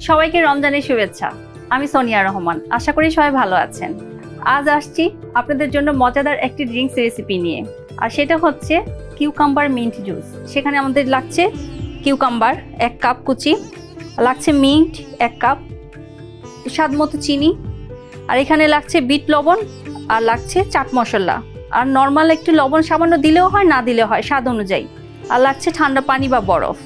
সবাইকে রমজানের শুভেচ্ছা। আমি সোনিয়া রহমান, আশা করি সবাই ভালো আছেন। আজ আসছি আপনাদের জন্য মজাদার একটি ড্রিঙ্কস রেসিপি নিয়ে, আর সেটা হচ্ছে কিউকাম্বার মিন্ট জুস। সেখানে আমাদের লাগছে কিউকাম্বার 1 কাপ কুচি, লাগছে মিন্ট 1 কাপ, স্বাদ মতো চিনি, আর এখানে লাগছে বিট লবণ, আর লাগছে চাট মশলা, আর নর্মাল একটু লবণ সামান্য দিলেও হয়, না দিলেও হয় স্বাদ অনুযায়ী, আর লাগছে ঠান্ডা পানি বা বরফ।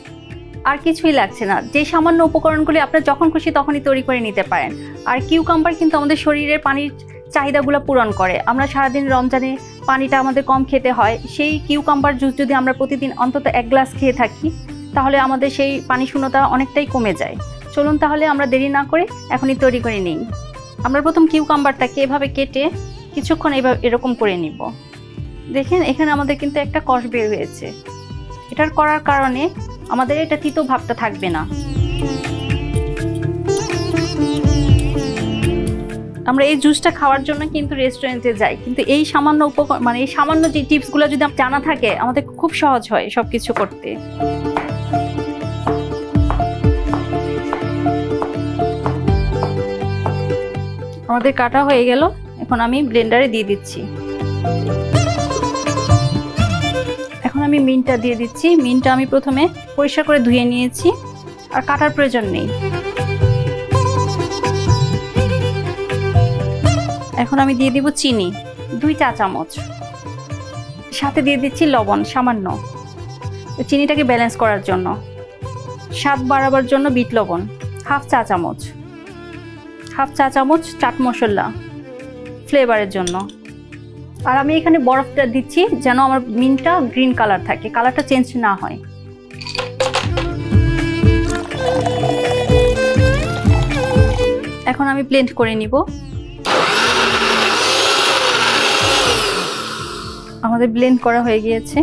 আর কিছুই লাগছে না। যে সামান্য উপকরণগুলি আপনার যখন খুশি তখনই তৈরি করে নিতে পারেন। আর কিউকাম্বার কিন্তু আমাদের শরীরের পানির চাহিদাগুলো পূরণ করে। আমরা সারাদিন রমজানে পানিটা আমাদের কম খেতে হয়, সেই কিউকাম্বার জুস যদি আমরা প্রতিদিন অন্তত 1 গ্লাস খেয়ে থাকি, তাহলে আমাদের সেই পানি শূন্যতা অনেকটাই কমে যায়। চলুন তাহলে আমরা দেরি না করে এখনই তৈরি করে নিই। আমরা প্রথম কিউকাম্বারটাকে এভাবে কেটে কিছুক্ষণ এরকম করে নিব। দেখেন এখানে আমাদের কিন্তু একটা কষ বের হয়েছে। এটার করার কারণে আমাদের এটা তিতো ভাবটা থাকবে না। আমরা এই জুসটা খাওয়ার জন্য কিন্তু রেস্টুরেন্টে যাই, কিন্তু এই সামান্য এই সামান্য যে টিপসগুলো যদি জানা থাকে, আমাদের খুব সহজ হয় সবকিছু করতে। আমাদের কাটা হয়ে গেল, এখন আমি ব্লেন্ডারে দিয়ে দিচ্ছি। এখন আমি মিন্টটা দিয়ে দিচ্ছি। মিন্টটা আমি প্রথমে পরিষ্কার করে ধুয়ে নিয়েছি, আর কাটার প্রয়োজন নেই। এখন আমি দিয়ে দিব চিনি 2 চা চামচ, সাথে দিয়ে দিচ্ছি লবণ সামান্য, চিনিটাকে ব্যালেন্স করার জন্য। স্বাদ বাড়াবার জন্য বিট লবণ 1/2 চা চামচ, 1/2 চা চামচ চাট মশলা ফ্লেভারের জন্য। আর আমি এখানে বরফটা দিচ্ছি যেন আমার মিন্টটা গ্রিন কালার থাকে, কালারটা চেঞ্জ না হয়। এখন আমি ব্লেন্ড করে নিব। আমাদের ব্লেন্ড করা হয়ে গিয়েছে।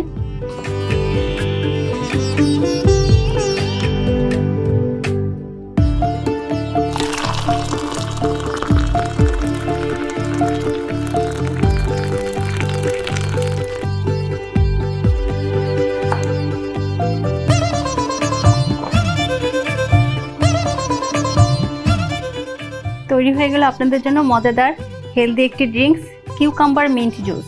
তৈরি হয়ে গেল আপনাদের জন্য মজাদার হেলদি একটি ড্রিঙ্কস কিউকাম্বার মিন্ট জুস।